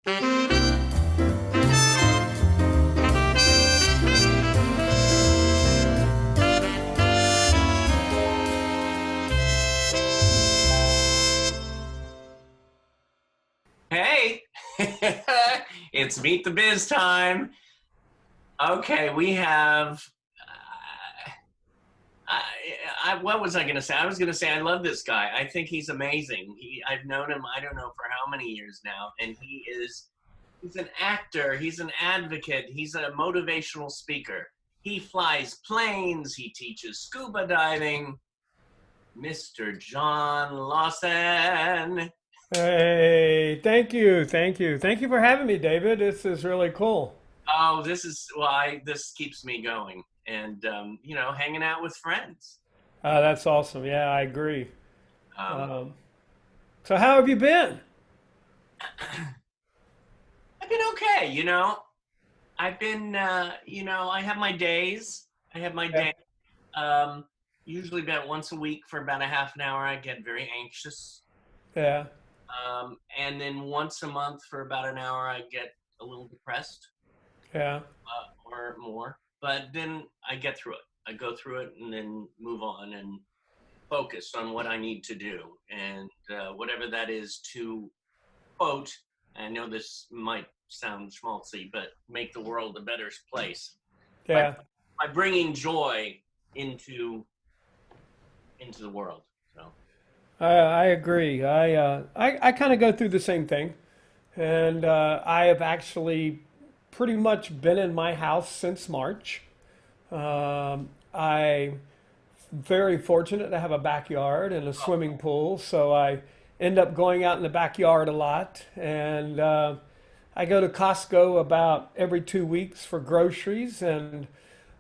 Hey, it's Meet the Biz time. Okay, we have. What was I going to say? I was going to say I love this guy. I think he's amazing. I've known him. I don't know for how many years now, and he's an actor. He's an advocate. He's a motivational speaker. He flies planes. He teaches scuba diving. Mr. John Lawson. Hey, thank you, thank you, thank you for having me, David. This is really cool. Oh, this is why this keeps me going, and hanging out with friends. That's awesome. Yeah, I agree. Um, Um, so, how have you been? I've been okay. I've been, I have my days. I have my Yeah, day. Um, Usually about once a week for about a half an hour. I get very anxious, yeah, and then once a month for about an hour, I get a little depressed yeah. or more. But then I get through it. I go through it and then move on and focus on what I need to do, and whatever that is to quote. I know this might sound schmaltzy, but make the world a better place by Yeah. by bringing joy into into the world. So I agree. I kind of go through the same thing, and I have actually pretty much been in my house since March. I'm very fortunate to have a backyard and a swimming pool, so I end up going out in the backyard a lot, and I go to Costco about every 2 weeks for groceries, and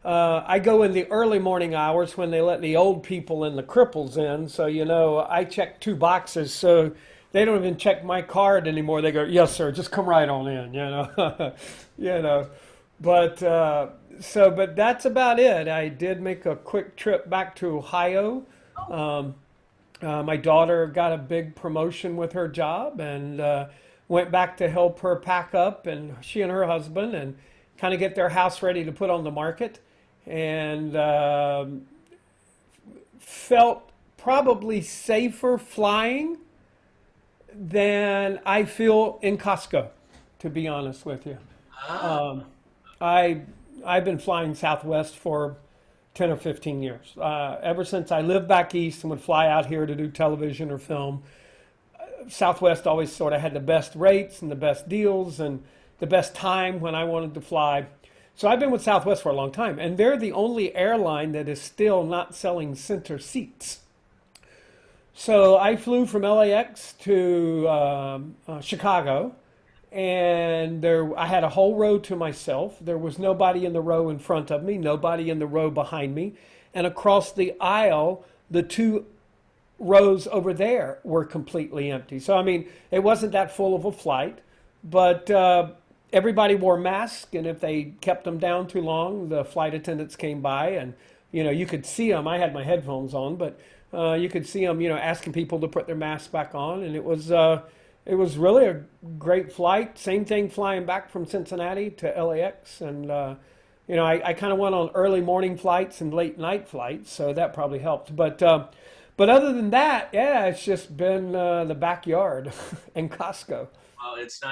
I go in the early morning hours when they let the old people and the cripples in. So, I check two boxes. So they don't even check my card anymore. They go, yes, sir, just come right on in. you know. But but that's about it. I did make a quick trip back to Ohio. Um, my daughter got a big promotion with her job and went back to help her pack up, and she and her husband, and kind of get their house ready to put on the market. And felt probably safer flying than I feel in Costco, to be honest with you. ah, Um, I I've been flying Southwest for 10 or 15 years. Ever since I lived back east and would fly out here to do television or film, Southwest always sort of had the best rates and the best deals and the best time when I wanted to fly. So I've been with Southwest for a long time, and they're the only airline that is still not selling center seats. So I flew from LAX to Chicago, and I had a whole row to myself. There was nobody in the row in front of me, nobody in the row behind me, and across the aisle, the two rows over there were completely empty. So, I mean, it wasn't that full of a flight, but everybody wore masks, and if they kept them down too long, the flight attendants came by, and you could see them. I had my headphones on, but you could see them, asking people to put their masks back on, and it was really a great flight. Same thing flying back from Cincinnati to LAX, and I kind of went on early morning flights and late night flights, so that probably helped. But other than that, yeah, it's just been the backyard and Costco. well, it's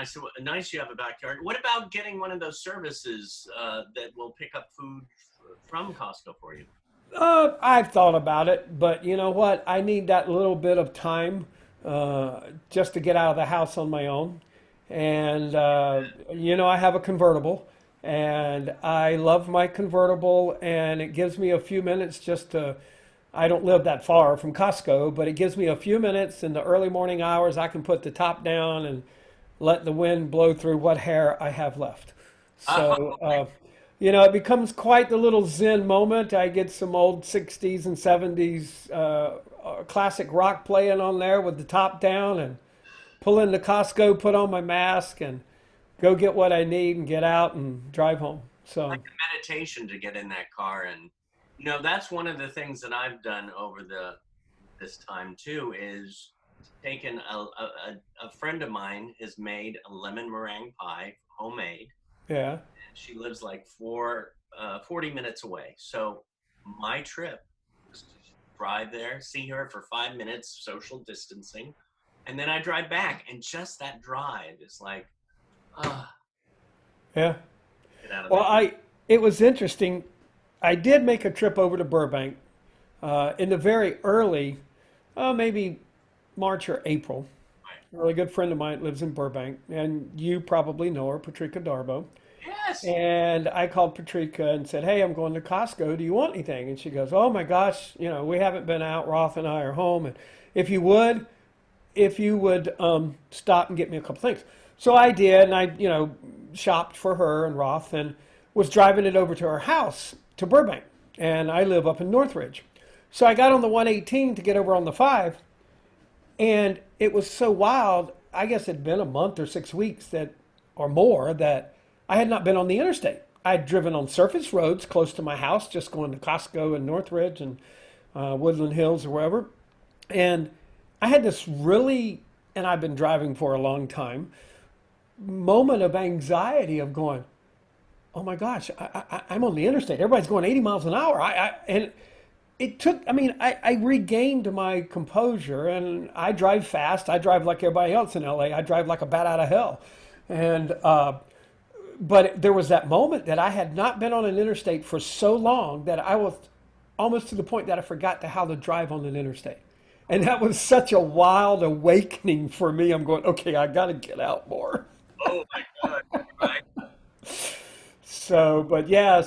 nice you have a backyard. What about getting one of those services that will pick up food from Costco for you? I've thought about it, but you know what? I need that little bit of time just to get out of the house on my own. And, I have a convertible, and I love my convertible, and it gives me a few minutes just to. I don't live that far from Costco, but it gives me a few minutes in the early morning hours. I can put the top down and let the wind blow through what hair I have left. So, it becomes quite the little Zen moment. I get some old 60s and 70s classic rock playing on there with the top down and pull into Costco, put on my mask, and go get what I need and get out and drive home. Like So, a meditation to get in that car, and that's one of the things that I've done over the this time too is taken a friend of mine has made a lemon meringue pie, homemade. Yeah. She lives like 40 minutes away. So my trip was to drive there, see her for 5 minutes, social distancing, and then I drive back. And just that drive is like, ah, Yeah. get out of Well, there. it was interesting. I did make a trip over to Burbank in the very early, maybe March or April. A really good friend of mine lives in Burbank, and you probably know her, Patricia Darbo. Yes. And I called Patricia and said, "Hey, I'm going to Costco. Do you want anything?" And she goes, "Oh my gosh, we haven't been out. Roth and I are home, and if you would, stop and get me a couple things." So I did, and I, shopped for her and Roth, and was driving it over to her house to Burbank, and I live up in Northridge. So I got on the 118 to get over on the 5, and it was so wild. I guess it'd been a month or 6 weeks or more, that I had not been on the interstate. I'd driven on surface roads close to my house, just going to Costco in Northridge and Woodland Hills or wherever. And I had this really, and I've been driving for a long time, moment of anxiety of going, oh my gosh, I'm on the interstate. Everybody's going 80 miles an hour. And it took, I regained my composure, and I drive fast. I drive like everybody else in LA. I drive like a bat out of hell. And, but there was that moment that I had not been on an interstate for so long that I was almost to the point that I forgot how to drive on an interstate. And that was such a wild awakening for me. I'm going, okay, I got to get out more. Oh my God. Right. So, but yeah,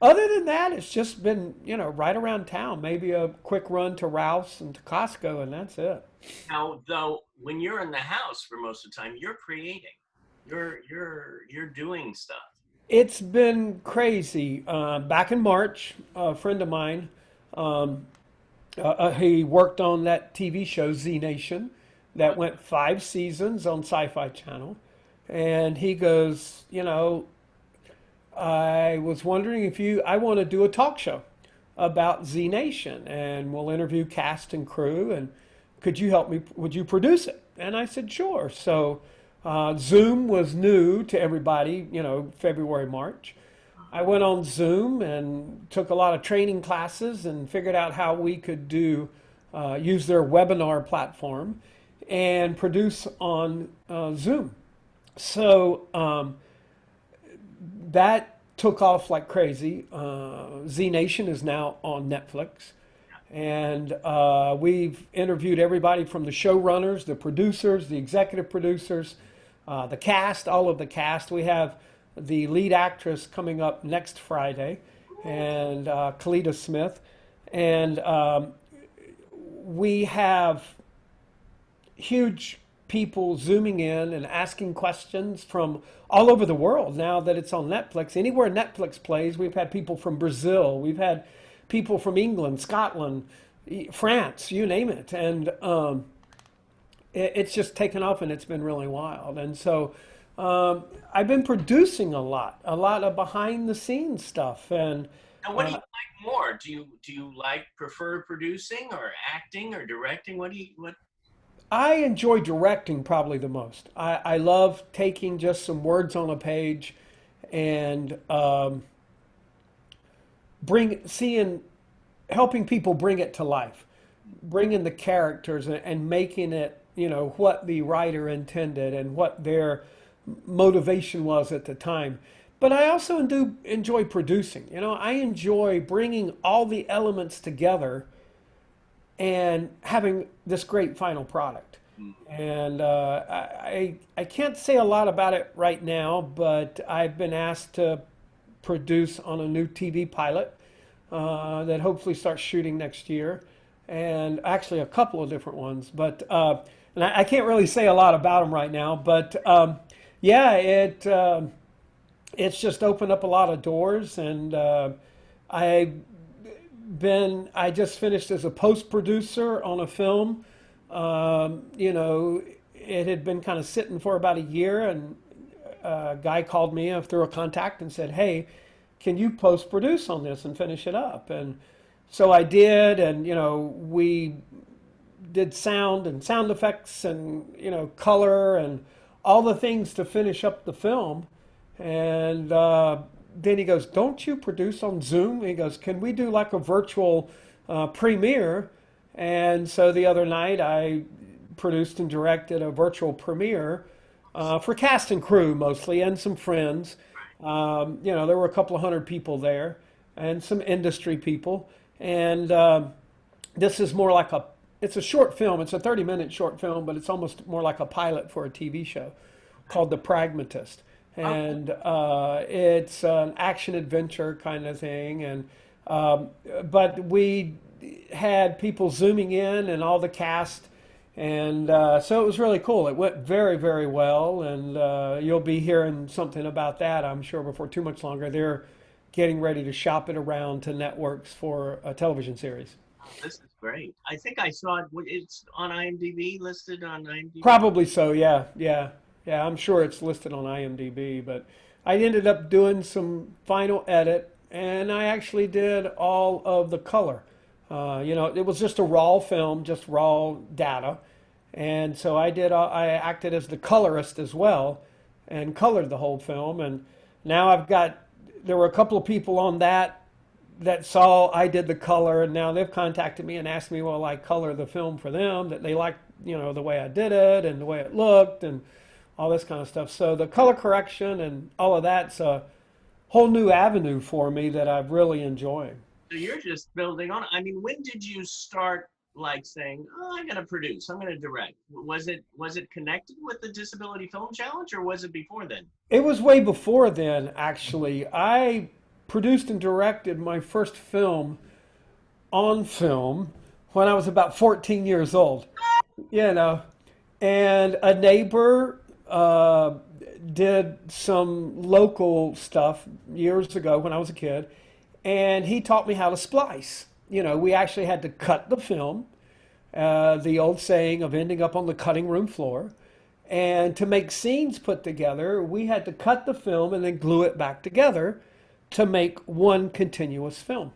other than that, it's just been, right around town. Maybe a quick run to Rouse and to Costco, and that's it. Now, though, when you're in the house for most of the time, you're creating. You're doing stuff. It's been crazy. Back in March, a friend of mine, he worked on that TV show Z Nation that went 5 seasons on Sci-Fi Channel, and he goes, I was wondering if I want to do a talk show about Z Nation, and we'll interview cast and crew, and could you help me? Would you produce it? And I said, sure. So Zoom was new to everybody, February, March. I went on Zoom and took a lot of training classes and figured out how we could use their webinar platform and produce on Zoom. So that took off like crazy. Z Nation is now on Netflix. And we've interviewed everybody from the showrunners, the producers, the executive producers, the cast, all of the cast. We have the lead actress coming up next Friday, and Kalita Smith. And we have huge people zooming in and asking questions from all over the world now that it's on Netflix. Anywhere Netflix plays, we've had people from Brazil, we've had people from England, Scotland, France, you name it. And it's just taken off, and it's been really wild. And so I've been producing a lot of behind the scenes stuff. And Now, what do you like more? Do you like prefer producing or acting or directing? What? I enjoy directing probably the most. I love taking just some words on a page and helping people bring it to life, bringing the characters and making it, what the writer intended and what their motivation was at the time. But I also do enjoy producing. I enjoy bringing all the elements together and having this great final product. And I can't say a lot about it right now, but I've been asked to produce on a new TV pilot that hopefully starts shooting next year, and actually a couple of different ones. But and I can't really say a lot about them right now. But yeah, it's just opened up a lot of doors, and I just finished as a post producer on a film. It had been kind of sitting for about a year, and a guy called me through a contact and said, "Hey, can you post produce on this and finish it up?" And so I did, and we did sound and sound effects and color and all the things to finish up the film. And then he goes, "Don't you produce on Zoom?" He goes, "Can we do like a virtual premiere?" And so the other night I produced and directed a virtual premiere for cast and crew mostly, and some friends. There were a couple of hundred people there, and some industry people. And this is more like it's a short film. It's a 30-minute short film, but it's almost more like a pilot for a TV show called The Pragmatist. And it's an action adventure kind of thing. And but we had people zooming in and all the cast. And so it was really cool. It went very, very well. And you'll be hearing something about that, I'm sure, before too much longer. They're getting ready to shop it around to networks for a television series. This is great. I think I saw it. It's on IMDb, listed on IMDb. Probably so, yeah, yeah, yeah. I'm sure it's listed on IMDb, but I ended up doing some final edit, and I actually did all of the color. It was just a raw film, just raw data, and so I acted as the colorist as well, and colored the whole film. And now there were a couple of people on that saw I did the color, and now they've contacted me and asked me, will I color the film for them, that they liked, the way I did it and the way it looked and all this kind of stuff. So the color correction and all of that's a whole new avenue for me that I'm really enjoying. So you're just building on. I mean, when did you start like saying, "Oh, I'm going to produce, I'm going to direct"? Was it connected with the Disability Film Challenge, or was it before then? It was way before then, actually. I produced and directed my first film on film when I was about 14 years old. You know, and a neighbor did some local stuff years ago when I was a kid, and he taught me how to splice. We actually had to cut the film, the old saying of ending up on the cutting room floor. And to make scenes put together, we had to cut the film and then glue it back together to make one continuous film.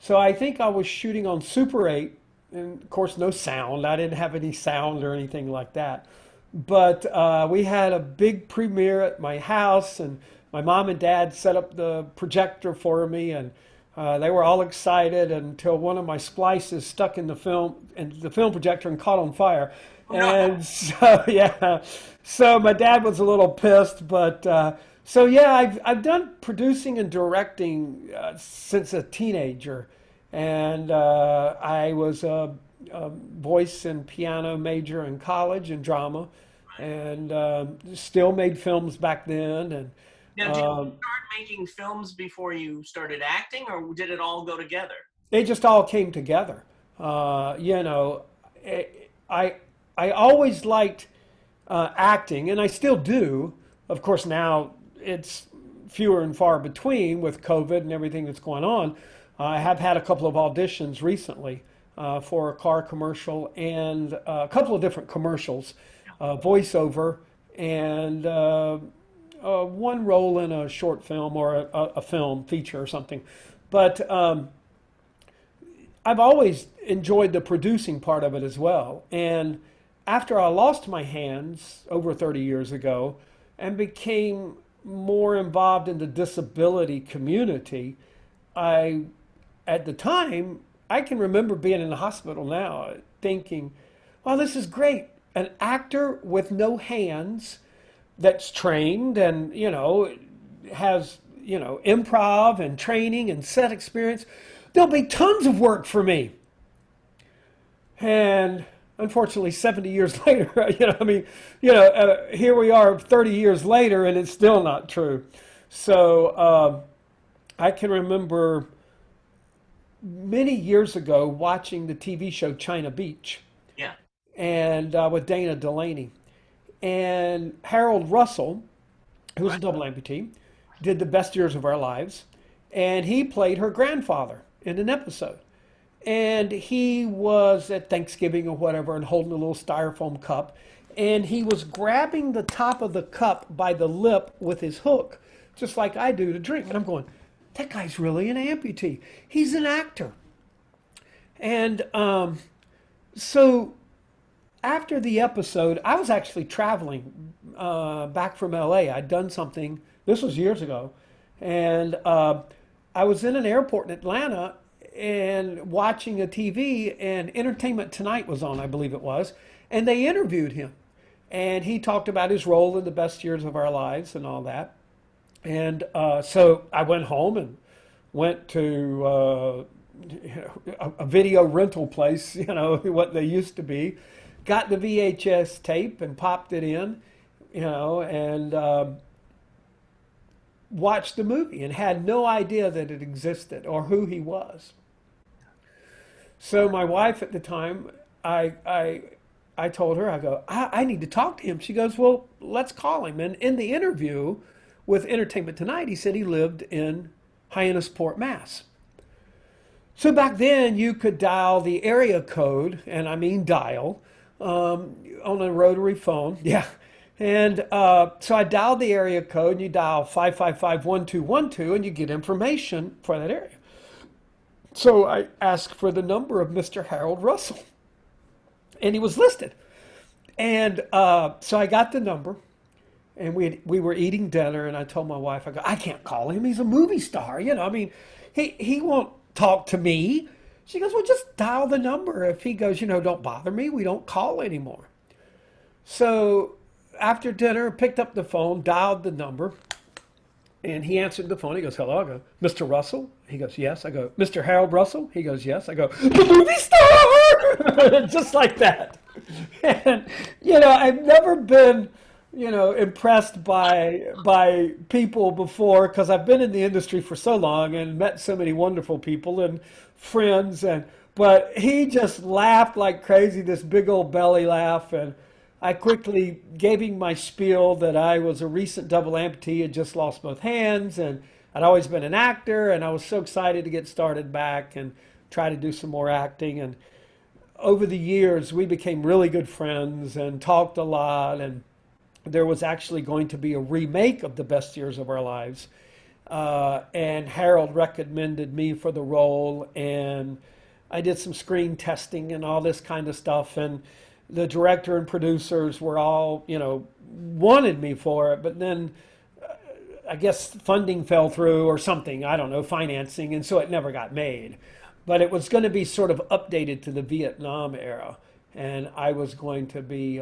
So I think I was shooting on Super 8, and of course no sound. I didn't have any sound or anything like that. But we had a big premiere at my house, and my mom and dad set up the projector for me, and they were all excited until one of my splices stuck in the film projector and caught on fire. And so, yeah, so my dad was a little pissed, but so yeah, I've done producing and directing since a teenager, and I was a voice and piano major in college and drama, and still made films back then. And Now, did you start making films before you started acting, or did it all go together? it just all came together. I always liked acting, and I still do. Of course, now it's fewer and far between with COVID and everything that's going on. I have had a couple of auditions recently for a car commercial and a couple of different commercials, voiceover, and one role in a short film or a film feature or something. But I've always enjoyed the producing part of it as well. And after I lost my hands over 30 years ago and became more involved in the disability community, at the time, I can remember being in the hospital now thinking, well, this is great. An actor with no hands that's trained and, has, improv and training and set experience. There'll be tons of work for me. And unfortunately, 70 years later, here we are 30 years later, and it's still not true. So I can remember many years ago watching the TV show China Beach, Yeah. and with Dana Delaney. And Harold Russell, who was a double amputee, did The Best Years of Our Lives, and he played her grandfather in an episode. And he was at Thanksgiving or whatever and holding a little styrofoam cup. And he was grabbing the top of the cup by the lip with his hook, just like I do to drink. And I'm going, that guy's really an amputee. He's an actor. And So after the episode, I was actually traveling back from LA. I'd done something, this was years ago, and I was in an airport in Atlanta and watching a TV, and Entertainment Tonight was on, I believe it was, and they interviewed him. And he talked about his role in the best years of our lives and all that. And so I went home and went to a video rental place, what they used to be, got the VHS tape and popped it in, and watched the movie and had no idea that it existed or who he was. So my wife at the time, I told her, I go, I need to talk to him. She goes, well, let's call him. And in the interview with Entertainment Tonight, he said he lived in Hyannisport, Mass. So back then, you could dial the area code, and I mean dial, on a rotary phone. Yeah. And so I dialed the area code, and you dial 555-1212, and you get information for that area. So I asked for the number of Mr. Harold Russell, and he was listed. And so I got the number, and we were eating dinner, and I told my wife, I go, I can't call him. He's a movie star. I mean, he won't talk to me. She goes, well, just dial the number. If he goes, don't bother me, we don't call anymore. So after dinner, picked up the phone, dialed the number, and he answered the phone. He goes, hello. I go, Mr. Russell? He goes, yes. I go, Mr. Harold Russell? He goes, yes. I go, the movie star! Just like that. And, I've never been, impressed by people before because I've been in the industry for so long and met so many wonderful people and friends. But he just laughed like crazy, this big old belly laugh. And I quickly gave him my spiel that I was a recent double amputee, had just lost both hands, and I'd always been an actor, and I was so excited to get started back and try to do some more acting. And over the years, we became really good friends and talked a lot. And there was actually going to be a remake of The Best Years of Our Lives. And Harold recommended me for the role, and I did some screen testing and all this kind of stuff. And the director and producers were all, wanted me for it, but then I guess funding fell through or something, I don't know, financing, and so it never got made. But it was going to be sort of updated to the Vietnam era, and I was going to be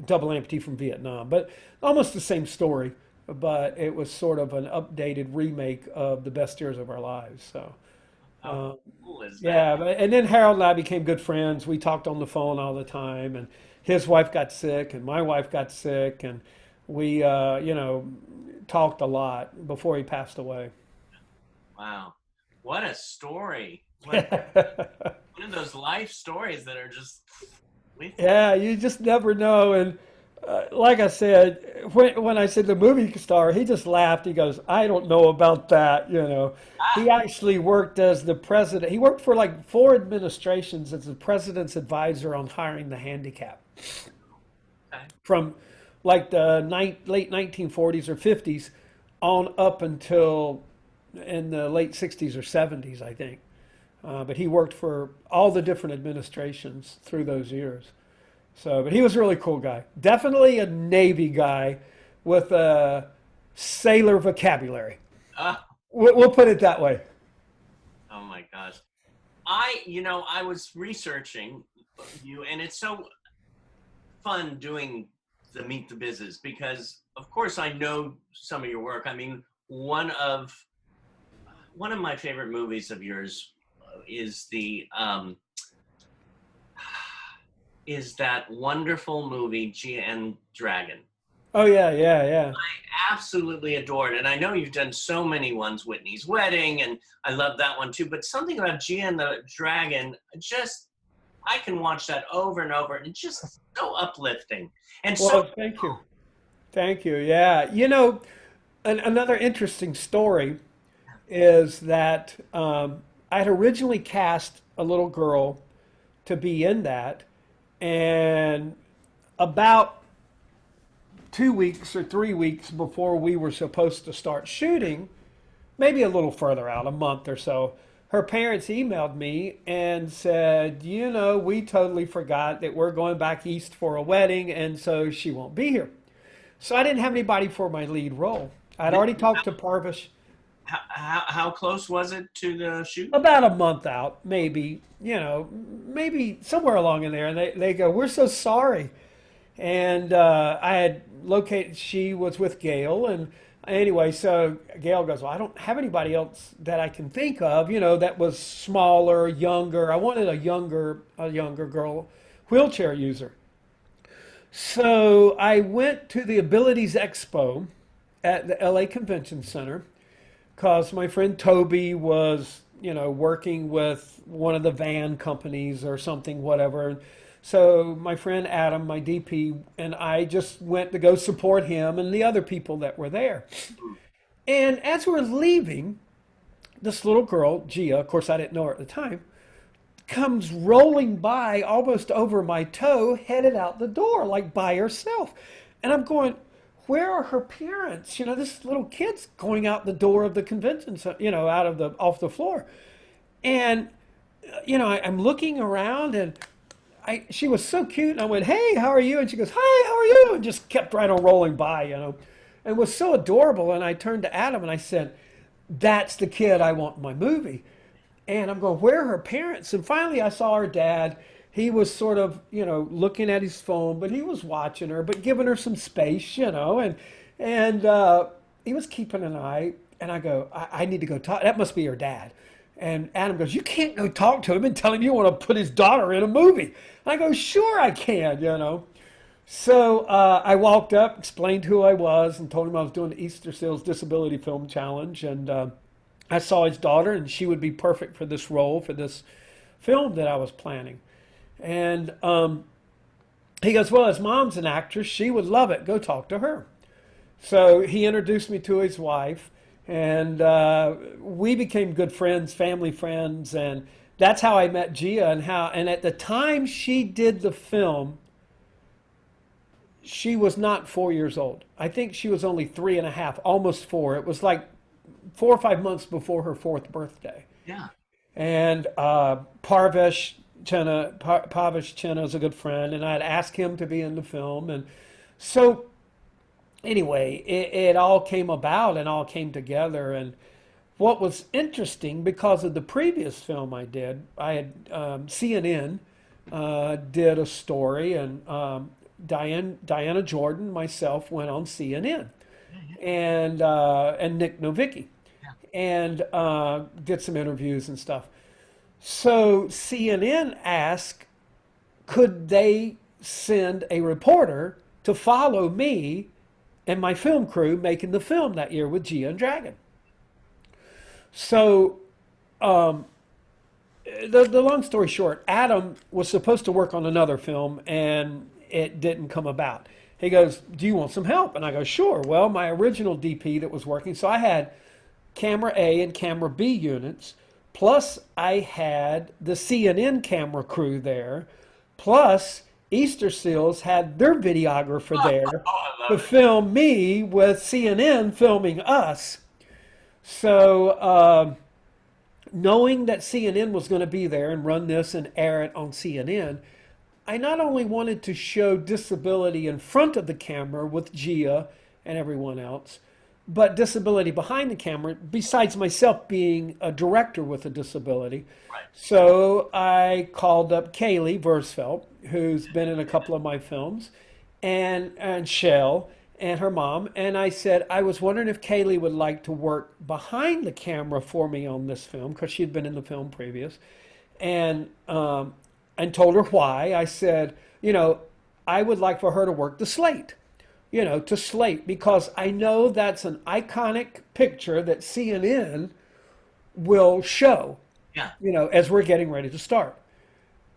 double amputee from Vietnam, but almost the same story, but it was sort of an updated remake of The Best Years of Our Lives. So How cool is yeah, that? and then Harold and I became good friends. We talked on the phone all the time, and his wife got sick, and my wife got sick, and we, talked a lot before he passed away. Wow. What a story. What one of those life stories that are just with you. Yeah, you just never know. And like I said, when I said the movie star, he just laughed. He goes, I don't know about that. He Ah, actually worked as the president. He worked for like four administrations as the president's advisor on hiring the handicapped okay. from like the late 1940s or 50s on up until in the late 60s or 70s, I think. But he worked for all the different administrations through those years. So, but he was a really cool guy. Definitely a Navy guy with a sailor vocabulary. Ah, We'll put it that way. oh my gosh. I was researching you, and it's so fun doing the Meet the Bizes because, of course, I know some of your work. I mean, one of my favorite movies of yours is the is that wonderful movie GN Dragon. Oh yeah, yeah, yeah. Absolutely adored, and I know you've done so many ones, Whitney's Wedding, and I love that one too. But something about GN the Dragon, just I can watch that over and over, and it's just so uplifting and so. Well, thank you. Thank you. Yeah. Another interesting story is that I had originally cast a little girl to be in that, and about 2 weeks or 3 weeks before we were supposed to start shooting, maybe a little further out, a month or so, her parents emailed me and said, you know, we totally forgot that we're going back east for a wedding, and so she won't be here. So I didn't have anybody for my lead role. I'd Did, already talked to Parvish how close was it to the shoot? about a month out, maybe, you know, maybe somewhere along in there. And they go, we're so sorry. And I had located, she was with Gail. And anyway, so Gail goes, well, I don't have anybody else that I can think of, you know, that was smaller, younger. I wanted a younger girl, wheelchair user. So I went to the Abilities Expo at the LA Convention Center because my friend Toby was, you know, working with one of the van companies or something, whatever. So my friend Adam, my DP, and I just went to go support him and the other people that were there. And as we're leaving, this little girl, Gia, of course I didn't know her at the time, comes rolling by almost over my toe, headed out the door, like by herself. And I'm going, where are her parents? You know, this little kid's going out the door of the convention center, you know, out of the off the floor. And you know, I'm looking around and she was so cute. And I went, hey, how are you? And she goes, hi, how are you? And just kept right on rolling by, you know, and was so adorable. And I turned to Adam and I said, that's the kid I want in my movie. And I'm going, where are her parents? And finally I saw her dad. He was sort of, you know, looking at his phone, but he was watching her, but giving her some space, you know, and he was keeping an eye. And I go, I need to go talk. That must be her dad. And Adam goes, you can't go talk to him and tell him you want to put his daughter in a movie. I go, sure I can, you know. So I walked up, explained who I was, and told him I was doing the Easter Seals Disability Film Challenge. And I saw his daughter, and she would be perfect for this role, for this film that I was planning. And he goes, well, his mom's an actress. She would love it. Go talk to her. So he introduced me to his wife, and we became good friends, family friends. And that's how I met Gia. And at the time she did the film, she was not 4 years old. I think she was only 3.5, almost 4. It was like 4 or 5 months before her 4th birthday. Yeah. And Parvish Chenna is a good friend, and I'd asked him to be in the film. And so anyway, it all came about and all came together. And what was interesting, because of the previous film I did, I had CNN did a story, and Diana Jordan, myself, went on CNN, and Nick Novicki, and did some interviews and stuff. So CNN asked, could they send a reporter to follow me and my film crew making the film that year with Gia and Dragon? So the long story short, Adam was supposed to work on another film and it didn't come about. He goes, do you want some help? And I go, sure. Well, my original DP that was working, so I had camera A and camera B units, plus I had the CNN camera crew there, plus Easter Seals had their videographer there to film me with CNN filming us. So knowing that CNN was going to be there and run this and air it on CNN, I not only wanted to show disability in front of the camera with Gia and everyone else, but disability behind the camera, besides myself being a director with a disability. Right. So I called up Kaylee Versfeld, who's been in a couple of my films, and Shell and her mom, and I said, I was wondering if Kaylee would like to work behind the camera for me on this film, because she'd been in the film previous, and told her why. I said, you know, I would like for her to work the slate, you know, to slate, because I know that's an iconic picture that CNN will show, Yeah. you know, as we're getting ready to start.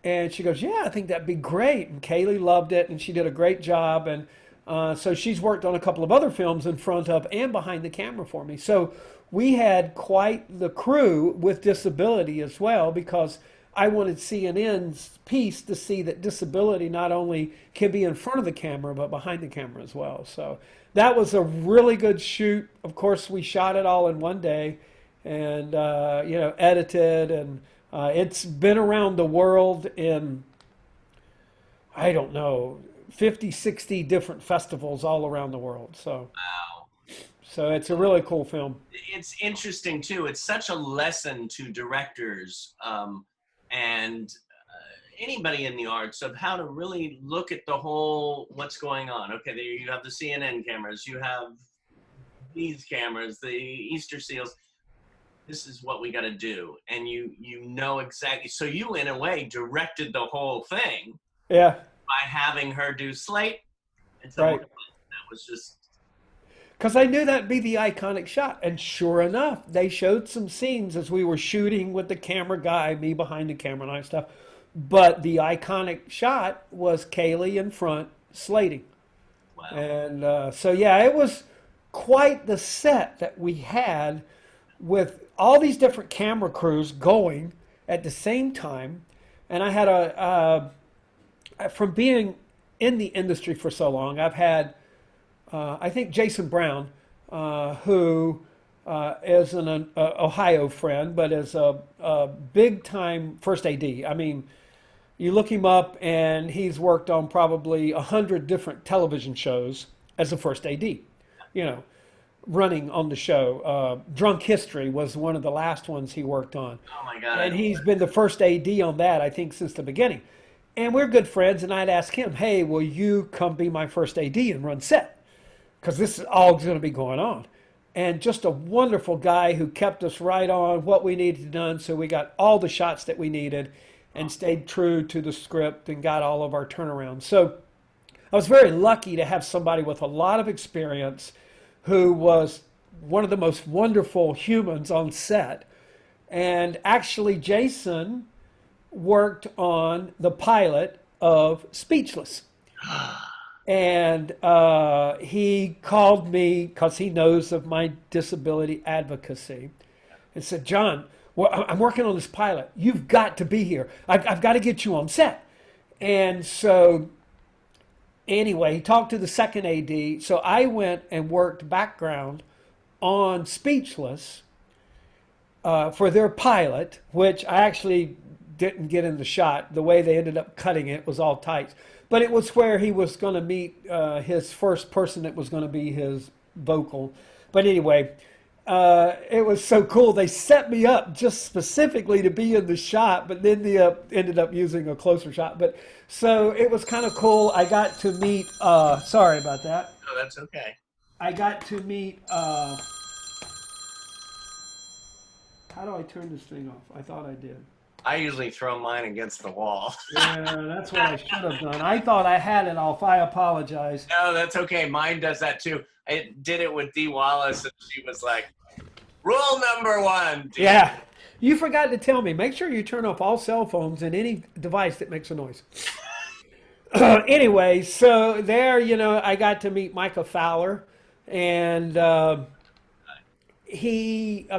And she goes, yeah, I think that'd be great. And Kaylee loved it, and she did a great job. And so she's worked on a couple of other films in front of and behind the camera for me. So we had quite the crew with disability as well, because I wanted CNN's piece to see that disability not only can be in front of the camera, but behind the camera as well. So that was a really good shoot. Of course, we shot it all in one day. and edited, and it's been around the world in, I don't know, 50, 60 different festivals all around the world. Wow. So it's a really cool film. It's interesting too. It's such a lesson to directors, and anybody in the arts, of how to really look at the whole what's going on. Okay, there you have the CNN cameras, you have these cameras, the Easter seals. This is what we got to do, and you know exactly. So you, in a way, directed the whole thing Yeah, by having her do Slate, and so right. that was just Because I knew that'd be the iconic shot. And sure enough, they showed some scenes as we were shooting with the camera guy, me behind the camera and stuff. But the iconic shot was Kaylee in front slating. wow. And so, yeah, it was quite the set that we had with all these different camera crews going at the same time. And I had from being in the industry for so long, I've had I think Jason Brown, who is an Ohio friend, but is a big time first AD. I mean, you look him up, and he's worked on probably 100 different television shows as a first AD. You know, running on the show. Drunk History was one of the last ones he worked on, Oh my God, I and don't. he's been the first AD on that, I think, since the beginning. And we're good friends, and I'd ask him, "Hey, will you come be my first AD and run set? Because this is all going to be going on." And just a wonderful guy who kept us right on what we needed done. So we got all the shots that we needed and stayed true to the script and got all of our turnarounds. So I was very lucky to have somebody with a lot of experience who was one of the most wonderful humans on set. And actually, Jason worked on the pilot of Speechless. And he called me because he knows of my disability advocacy and said, "John, well, I'm working on this pilot. You've got to be here. I've got to get you on set." And so, anyway, he talked to the second AD. So I went and worked background on Speechless for their pilot, which I actually didn't get in the shot. The way they ended up cutting it was all tight. But it was where he was going to meet his first person that was going to be his vocal. But anyway, it was so cool. They set me up just specifically to be in the shot, but then they ended up using a closer shot. But so it was kind of cool. I got to meet, sorry about that. No, that's okay. I got to meet, how do I turn this thing off? I thought I did. I usually throw mine against the wall. Yeah, that's what I should have done. I thought I had it off. I apologize. No, that's okay. Mine does that too. I did it with Dee Wallace, and she was like, "Rule number one." Dee. Yeah. You forgot to tell me. Make sure you turn off all cell phones and any device that makes a noise. Anyway, so there, I got to meet Micah Fowler, and a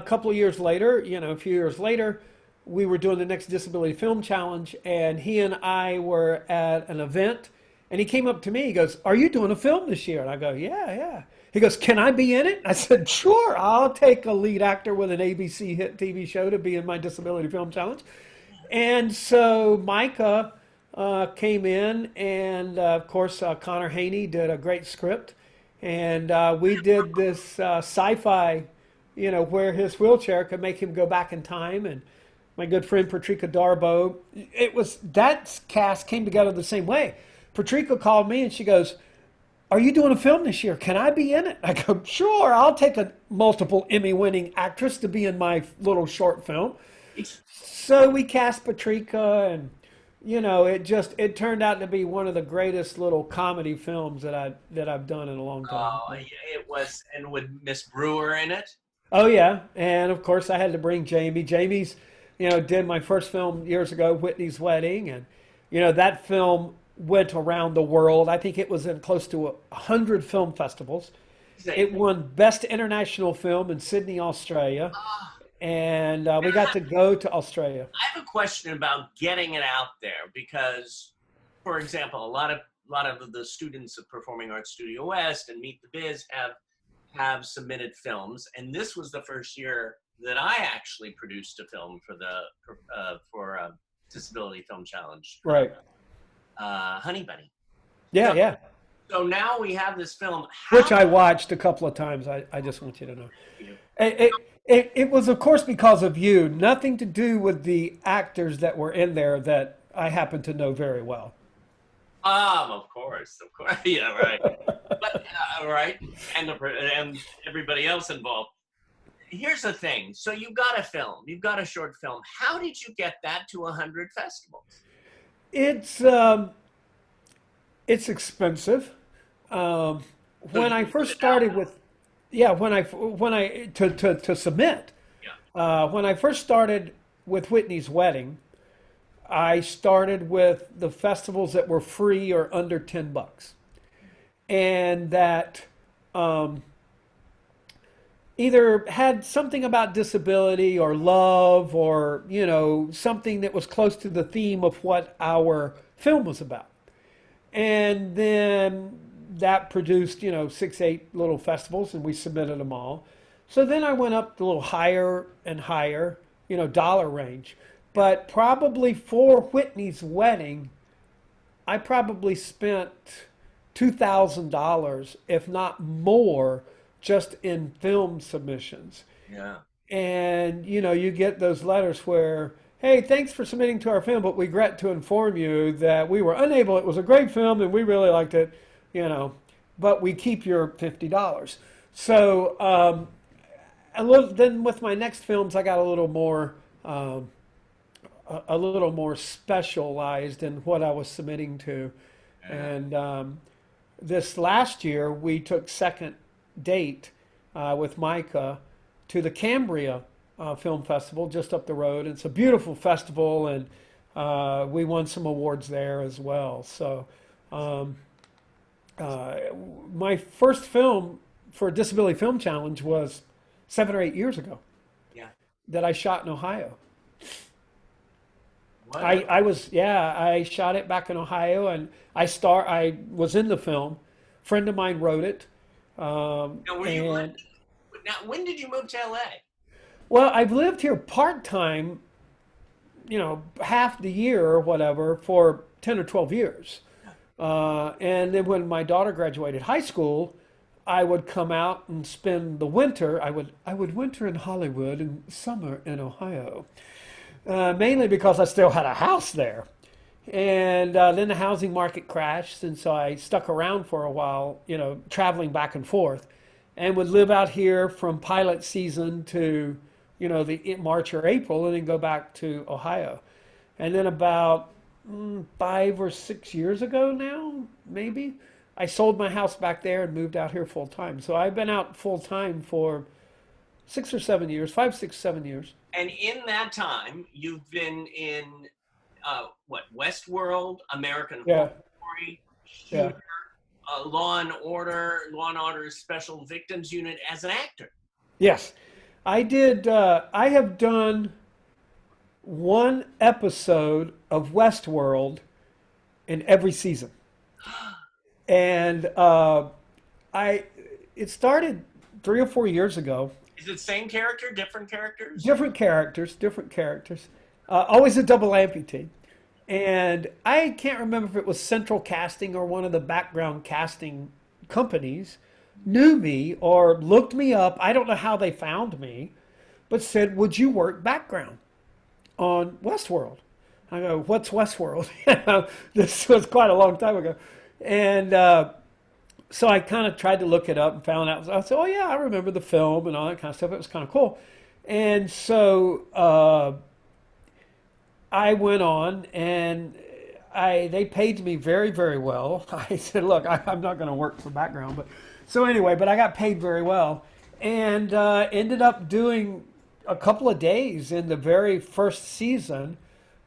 couple of years later, a few years later, we were doing the next Disability Film Challenge, and he and I were at an event, and he came up to me. He goes, "Are you doing a film this year?" And I go, "Yeah, yeah." He goes, "Can I be in it?" I said, "Sure, I'll take a lead actor with an ABC hit TV show to be in my Disability Film Challenge." And so Micah came in, and of course, Connor Haney did a great script, and we did this sci-fi, where his wheelchair could make him go back in time, and my good friend Patricia Darbo. That cast came together the same way. Patricia called me and she goes, "Are you doing a film this year? Can I be in it?" I go, "Sure, I'll take a multiple Emmy-winning actress to be in my little short film." So we cast Patricia, and it turned out to be one of the greatest little comedy films that I've done in a long time. Oh, yeah, it was, and with Miss Brewer in it. Oh yeah, and of course I had to bring Jamie. Jamie's did my first film years ago, Whitney's Wedding, and that film went around the world. I think it was in close to 100 film festivals. It won Best International Film in Sydney, Australia, and we got to go to Australia. I have a question about getting it out there because, for example, a lot of the students of Performing Arts Studio West and Meet the Biz have submitted films, and this was the first year that I actually produced a film for the for Disability Film Challenge, Right. Honey Bunny. Yeah, So, yeah. so now we have this film. Which How I watched a couple of times. I just want you to know. you? It was, of course, because of you. Nothing to do with the actors that were in there that I happen to know very well. Of course, yeah, right. But right, and everybody else involved. Here's the thing. So you've got a film, you've got a short film. How did you get that to 100 festivals? It's um, it's expensive. Um, So when you I put first it out started there. with, yeah, when I to submit, Yeah. when I first started with Whitney's Wedding, I started with the festivals that were free or under $10, and that um, either had something about disability or love or something that was close to the theme of what our film was about. And then that produced, 6, 8 little festivals, and we submitted them all. So then I went up a little higher and higher, dollar range. But probably for Whitney's Wedding, I probably spent $2,000, if not more, just in film submissions. Yeah. And you get those letters where, hey, thanks for submitting to our film, but we regret to inform you that we were unable. It was a great film and we really liked it, but we keep your $50. So then with my next films, I got um, a little more specialized in what I was submitting to. Yeah. And this last year, we took second date with Micah to the Cambria Film Festival just up the road. It's a beautiful festival, and we won some awards there as well. So um, uh, my first film for Disability Film Challenge was 7 or 8 years ago Yeah. that I shot in Ohio. What? I shot it back in Ohio, and I was in the film. Friend of mine wrote it, Now, were you and now? When did you move to LA? well, I've lived here part time, half the year or whatever for 10 or 12 years. And then when my daughter graduated high school, I would come out and spend the winter. I would winter in Hollywood and summer in Ohio, mainly because I still had a house there. And then the housing market crashed, and so I stuck around for a while, traveling back and forth, and would live out here from pilot season to, the March or April, and then go back to Ohio. And then about 5 or 6 years ago now, maybe, I sold my house back there and moved out here full time. So I've been out full time for 6 or 7 years, 5, 6, 7 years. And in that time, you've been in what? Westworld, American Horror Yeah, Story, yeah. Shooter, Law and Order Special Victims Unit as an actor. Yes. I did. I have done one episode of Westworld in every season, and I it started 3 or 4 years ago. Is it same character, different characters? Different characters, different characters. Always a double amputee, and I can't remember if it was Central Casting or one of the background casting companies knew me or looked me up. I don't know how they found me, but said, "Would you work background on Westworld?" I go, "What's Westworld?" This was quite a long time ago, and so I kind of tried to look it up and found out. I said, "Oh yeah, I remember the film and all that kind of stuff." It was kind of cool, and so I went on and they paid me very, very well. I said, "Look, I'm not going to work for background," but so anyway, but I got paid very well, and ended up doing a couple of days in the very first season.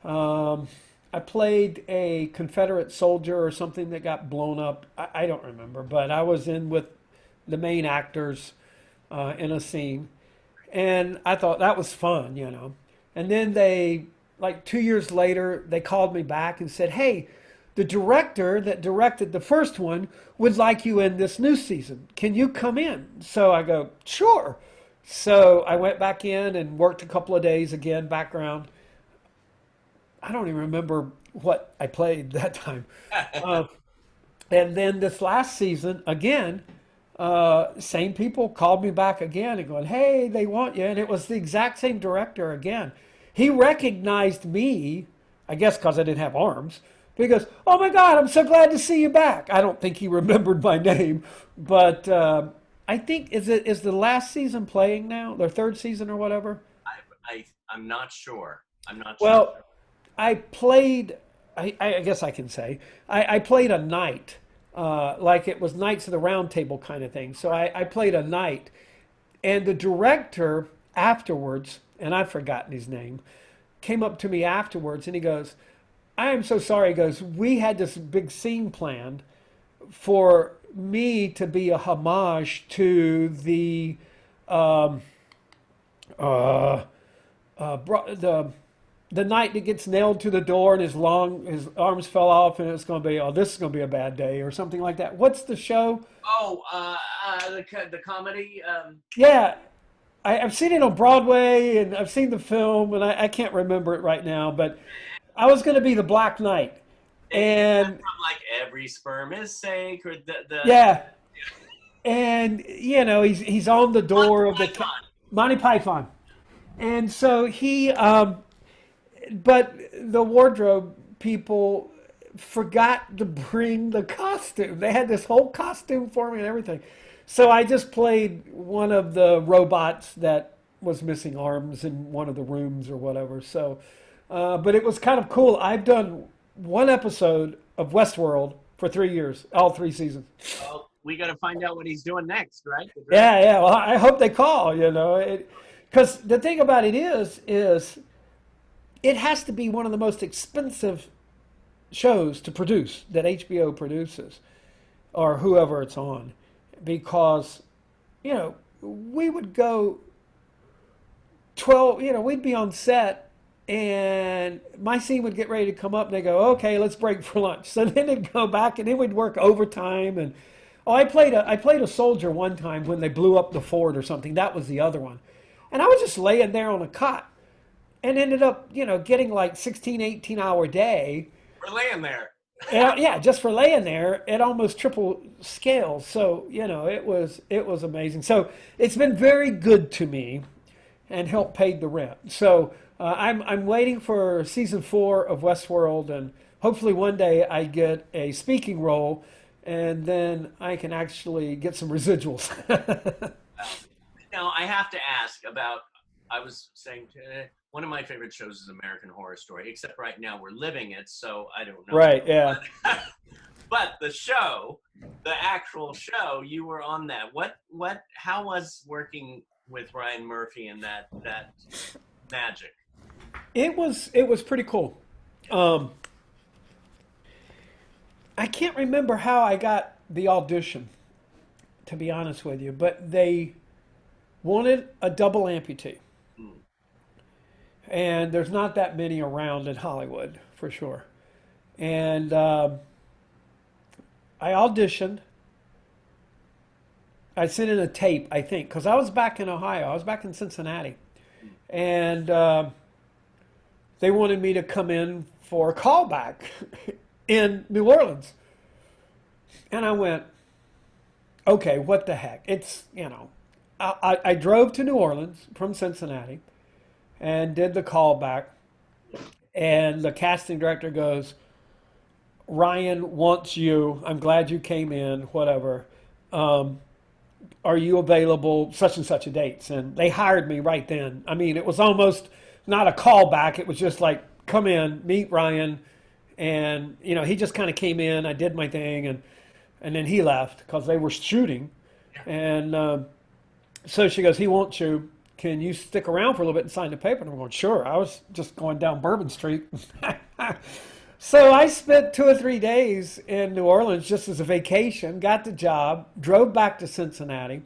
Um, I played a Confederate soldier or something that got blown up. I don't remember, but I was in with the main actors in a scene, and I thought that was fun. And then like 2 years later, they called me back and said, "Hey, the director that directed the first one would like you in this new season. Can you come in?" So I go, "Sure." So I went back in and worked a couple of days again, background. I don't even remember what I played that time. Uh, and then this last season, again, same people called me back again and going, "Hey, they want you." And it was the exact same director again. He recognized me, I guess because I didn't have arms. But he goes, "Oh my God, I'm so glad to see you back." I don't think he remembered my name, but I think is the last season playing now, their third season or whatever. I'm not sure. I'm not sure. Well, I played. I guess I can say I played a knight, like it was Knights of the Round Table kind of thing. So I played a knight, and the director afterwards, and I've forgotten his name, came up to me afterwards, and he goes, "I am so sorry." He goes, "We had this big scene planned for me to be a homage to the um, uh, the knight that gets nailed to the door and his arms fell off and it's going to be, oh, this is going to be a bad day or something like that." What's the show? Oh, the comedy. Yeah, I've seen it on Broadway and I've seen the film and I can't remember it right now, but I was going to be the Black Knight. Is that And from like Every Sperm Is Sacred? The yeah, and he's on the Monty door of the Python. Monty Python. And so but the wardrobe people forgot to bring the costume. They had this whole costume for me and everything. So I just played one of the robots that was missing arms in one of the rooms or whatever. So, but it was kind of cool. I've done one episode of Westworld for 3 years, all three seasons. Well, we got to find out what he's doing next, right? The director. Yeah, yeah. Well, I hope they call, because the thing about it is it has to be one of the most expensive shows to produce that HBO produces or whoever it's on because we would go 12, we'd be on set and my scene would get ready to come up and they go, "Okay, let's break for lunch." So then they'd go back and then we'd work overtime and oh, I played a soldier one time when they blew up the fort or something. That was the other one. And I was just laying there on a cot and ended up, getting like 16, 18-hour day. We're laying there. And, yeah, just for laying there at almost triple scale. So, it was amazing. So it's been very good to me and helped pay the rent. So I'm waiting for season 4 of Westworld, and hopefully one day I get a speaking role, and then I can actually get some residuals. Now I have to ask about. I was saying one of my favorite shows is American Horror Story, except right now we're living it, so I don't know. Right? Yeah. But the show, the actual show, you were on that. How was working with Ryan Murphy and that magic? It was pretty cool. Um, I can't remember how I got the audition, to be honest with you, but they wanted a double amputee. Hmm. And there's not that many around in Hollywood, for sure. And I auditioned. I sent in a tape, I think, because I was back in Ohio. I was back in Cincinnati. And they wanted me to come in for a callback in New Orleans. And I went, okay, what the heck? I drove to New Orleans from Cincinnati and did the callback. And the casting director goes, "Ryan wants you. I'm glad you came in, whatever. Um, are you available such and such a dates?" And they hired me right then. I mean, it was almost not a callback. It was just like, come in, meet Ryan. And, he just kind of came in. I did my thing. And then he left because they were shooting. And so she goes, "He wants you. Can you stick around for a little bit and sign the paper?" And I'm going, "Sure." I was just going down Bourbon Street. So I spent 2 or 3 days in New Orleans just as a vacation, got the job, drove back to Cincinnati,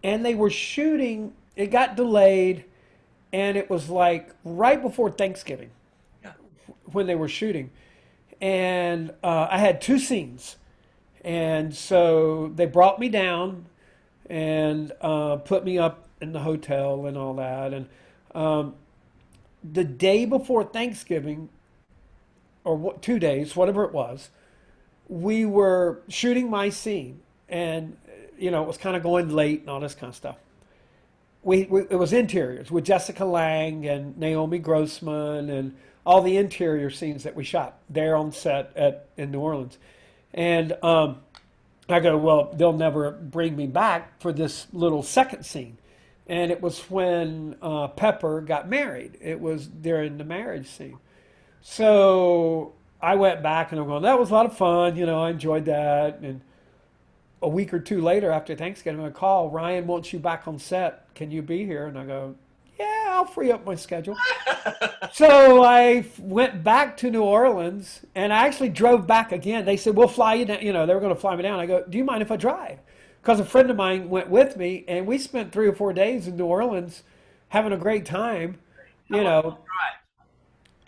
and they were shooting. It got delayed, and it was like right before Thanksgiving Yeah. when they were shooting. And I had two scenes. And so they brought me down and put me up in the hotel and all that. And um, the day before Thanksgiving, or 2 days, whatever it was, we were shooting my scene, and it was kind of going late and all this kind of stuff. It was interiors with Jessica Lange and Naomi Grossman and all the interior scenes that we shot there on set in New Orleans. And I go, well, they'll never bring me back for this little second scene. And it was when Pepper got married. It was during the marriage scene. So I went back and I'm going, that was a lot of fun. I enjoyed that. And a week or two later after Thanksgiving, I call, Ryan wants you back on set. Can you be here? And I go, yeah, I'll free up my schedule. So I went back to New Orleans and I actually drove back again. They said, we'll fly you down. They were going to fly me down. I go, do you mind if I drive? Because a friend of mine went with me and we spent 3 or 4 days in New Orleans having a great time. How long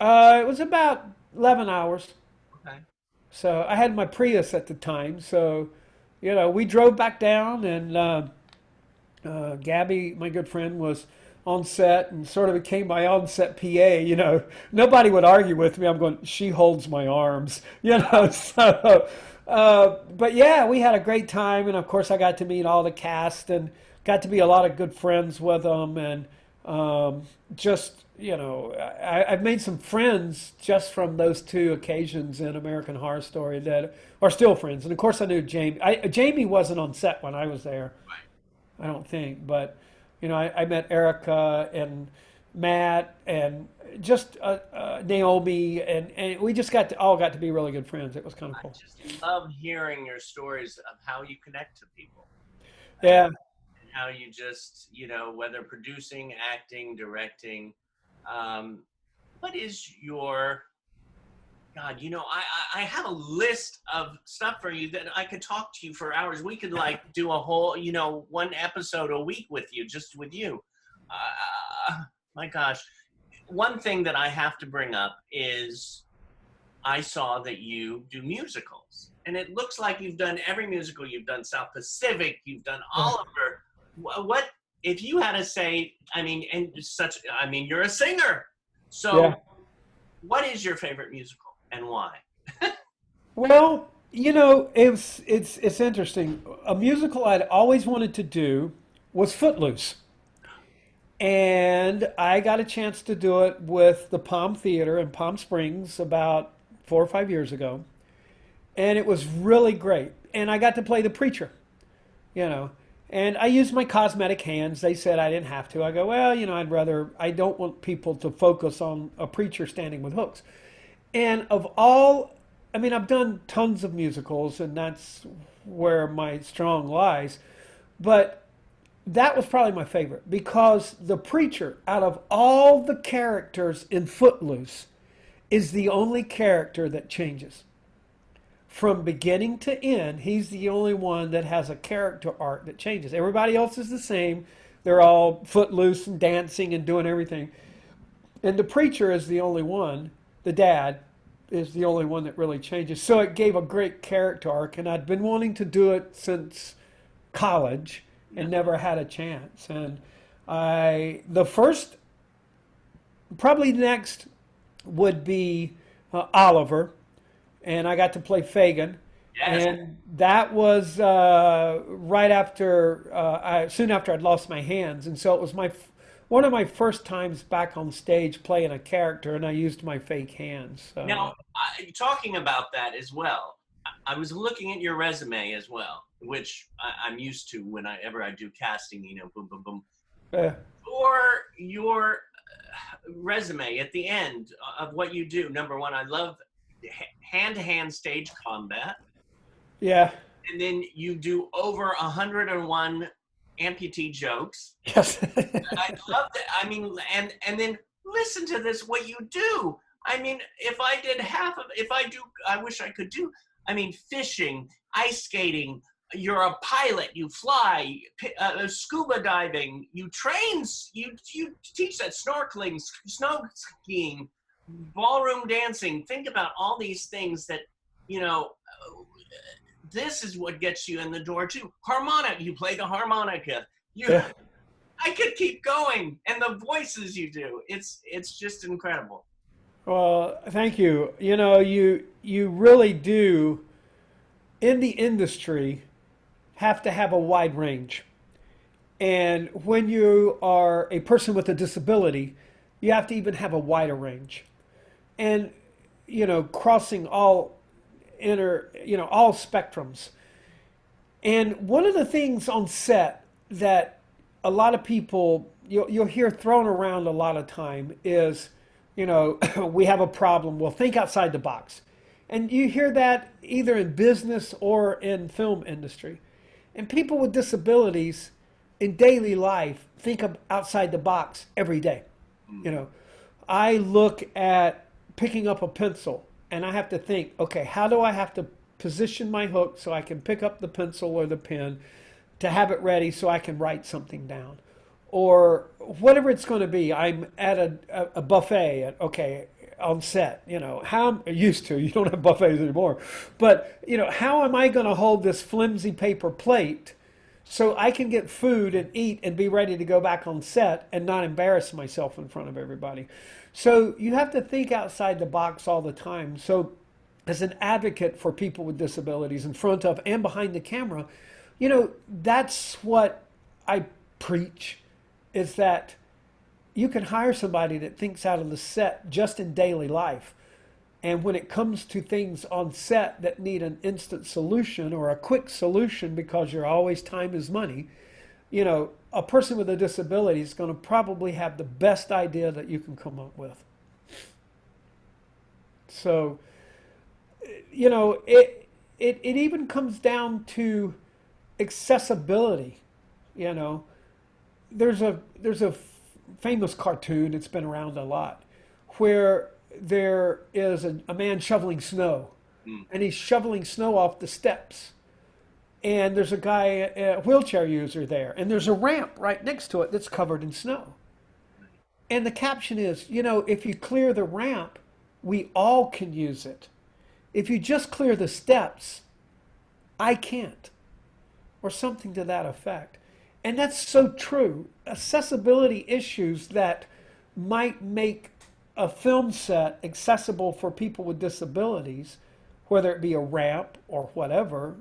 did you It was about 11 hours. drive? Okay. So I had my Prius at the time. So, we drove back down and Gabby, my good friend, was on set and sort of became my on-set PA. Nobody would argue with me. I'm going, she holds my arms, So, but yeah, we had a great time, and of course, I got to meet all the cast and got to be a lot of good friends with them, and just I've made some friends just from those two occasions in American Horror Story that are still friends. And of course, I knew Jamie. Jamie wasn't on set when I was there, I don't think, but I met Erica and Matt and just Naomi, and we just all got to be really good friends. It was kind of I cool. just love hearing your stories of how you connect to people. Yeah. And how you just, whether producing, acting, directing, what is your, God, I have a list of stuff for you that I could talk to you for hours. We could do a whole, one episode a week with you, just with you. My gosh. One thing that I have to bring up is I saw that you do musicals, and it looks like you've done every musical. You've done South Pacific, you've done Oliver. What, if you had to say, you're a singer. So Yeah. what is your favorite musical and why? Well, it's interesting. A musical I'd always wanted to do was Footloose. And I got a chance to do it with the Palm Theater in Palm Springs about 4 or 5 years ago. And it was really great. And I got to play the preacher, you know. And I used my cosmetic hands. They said I didn't have to. I go, well, I don't want people to focus on a preacher standing with hooks. And I've done tons of musicals, and that's where my strong lies. But that was probably my favorite because the preacher, out of all the characters in Footloose, is the only character that changes. From beginning to end, he's the only one that has a character arc that changes. Everybody else is the same. They're all footloose and dancing and doing everything. And the preacher is the only one, the dad, is the only one that really changes. So it gave a great character arc, and I'd been wanting to do it since college and never had a chance. And probably next would be Oliver, and I got to play Fagin. Yes. And that was soon after I'd lost my hands, and so it was one of my first times back on stage playing a character, and I used my fake hands. So. Now, talking about that as well, I was looking at your resume as well, which I'm used to whenever I do casting, boom, boom, boom. For your resume at the end of what you do, number one, I love hand-to-hand stage combat. Yeah. And then you do over 101 amputee jokes. Yes. I love that. And then listen to this, what you do. If I wish I could do, fishing, ice skating, you're a pilot, you fly, scuba diving, you train, you teach that snorkeling, snow skiing, ballroom dancing. Think about all these things that, this is what gets you in the door too. Harmonica, you play the harmonica. I could keep going, and the voices you do, it's just incredible. Well, thank you. You know, you really do in the industry have to have a wide range. And when you are a person with a disability, you have to even have a wider range. And crossing all all spectrums. And one of the things on set that a lot of people you'll hear thrown around a lot of time is, we have a problem. Well, think outside the box. And you hear that either in business or in film industry. And people with disabilities in daily life think of outside the box every day. You know, I look at picking up a pencil and I have to think, okay, how do I have to position my hook so I can pick up the pencil or the pen to have it ready so I can write something down? Or whatever it's going to be. I'm at a buffet, okay, on set, how I'm used to, you don't have buffets anymore, but, how am I going to hold this flimsy paper plate so I can get food and eat and be ready to go back on set and not embarrass myself in front of everybody? So you have to think outside the box all the time. So as an advocate for people with disabilities in front of and behind the camera, that's what I preach, is that you can hire somebody that thinks out of the set just in daily life. And when it comes to things on set that need an instant solution or a quick solution, because you're always time is money, a person with a disability is going to probably have the best idea that you can come up with. So, it even comes down to accessibility. There's a famous cartoon, it's been around a lot, where there is a man shoveling snow, and he's shoveling snow off the steps. And there's a guy, a wheelchair user there, and there's a ramp right next to it that's covered in snow. And the caption is, if you clear the ramp, we all can use it. If you just clear the steps, I can't. Or something to that effect. And that's so true. Accessibility issues that might make a film set accessible for people with disabilities, whether it be a ramp or whatever,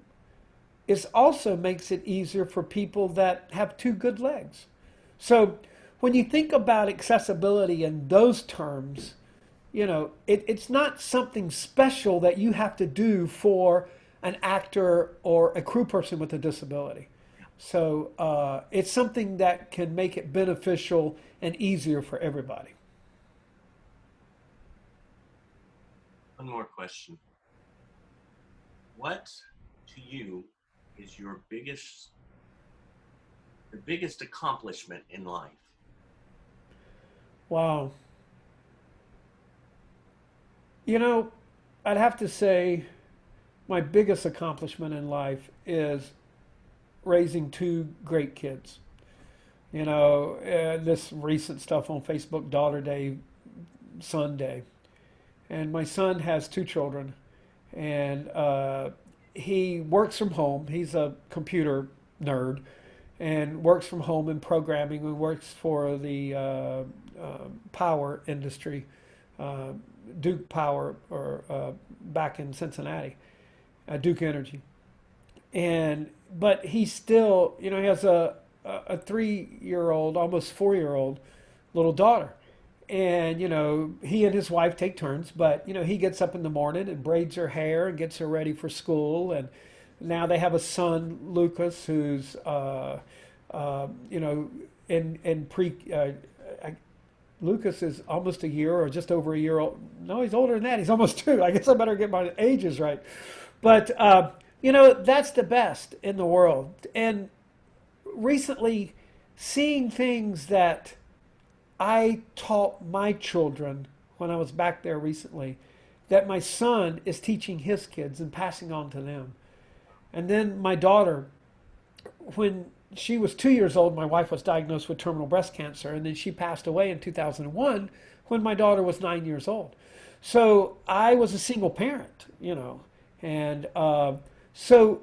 it also makes it easier for people that have two good legs. So when you think about accessibility in those terms, it's not something special that you have to do for an actor or a crew person with a disability. So it's something that can make it beneficial and easier for everybody. One more question. What to you is your biggest accomplishment in life? Wow. I'd have to say my biggest accomplishment in life is raising two great kids. This recent stuff on Facebook, Daughter Day, Son Day. And my son has two children, and he works from home. He's a computer nerd and works from home in programming and works for the power industry, Duke Power, or back in Cincinnati, Duke Energy. But he still, he has a 3-year-old, almost 4-year-old little daughter. And, he and his wife take turns, but, he gets up in the morning and braids her hair and gets her ready for school. And now they have a son, Lucas, who's, in Lucas is almost a year or just over a year old. No, he's older than that. He's almost 2. I guess I better get my ages right. But, that's the best in the world. And recently, seeing things that I taught my children when I was back there recently, that my son is teaching his kids and passing on to them. And then my daughter, when she was 2 years old, my wife was diagnosed with terminal breast cancer, and then she passed away in 2001 when my daughter was 9 years old. So I was a single parent, and so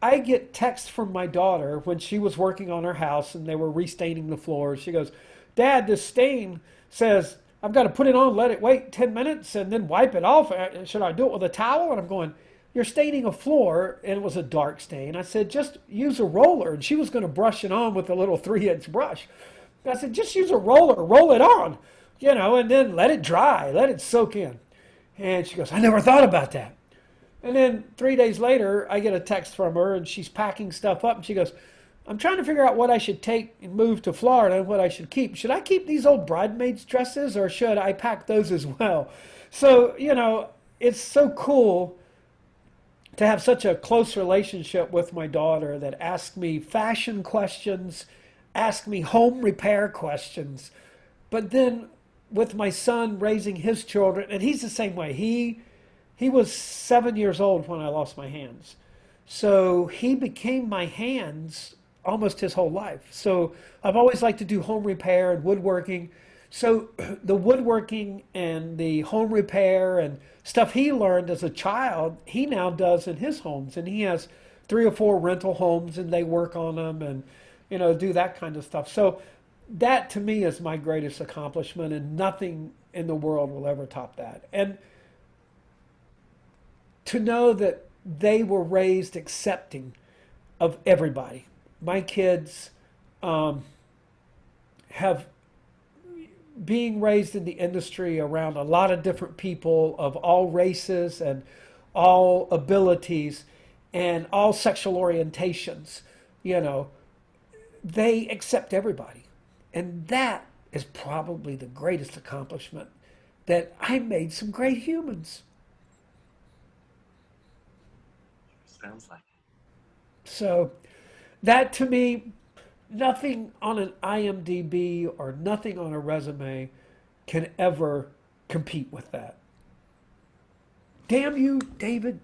I get text from my daughter when she was working on her house and they were restaining the floors. She goes, Dad, this stain says I've got to put it on, let it wait 10 minutes, and then wipe it off. Should I do it with a towel? And I'm going, you're staining a floor, and it was a dark stain. I said, just use a roller. And she was going to brush it on with a little 3-inch brush. I said, just use a roller, roll it on, and then let it dry, let it soak in. And she goes, I never thought about that. And then 3 days later, I get a text from her, and she's packing stuff up, and she goes, I'm trying to figure out what I should take and move to Florida and what I should keep. Should I keep these old bridesmaids' dresses, or should I pack those as well? So, it's so cool to have such a close relationship with my daughter that asks me fashion questions, asks me home repair questions. But then with my son raising his children, and he's the same way. He was 7 years old when I lost my hands. So he became my hands almost his whole life. So I've always liked to do home repair and woodworking. So the woodworking and the home repair and stuff he learned as a child, he now does in his homes. And he has 3 or 4 rental homes and they work on them and, do that kind of stuff. So that to me is my greatest accomplishment, and nothing in the world will ever top that. And to know that they were raised accepting of everybody. My kids have being raised in the industry around a lot of different people of all races and all abilities and all sexual orientations, they accept everybody. And that is probably the greatest accomplishment, that I made some great humans. Sounds like it. So that to me, nothing on an IMDb or nothing on a resume can ever compete with that. Damn you, David.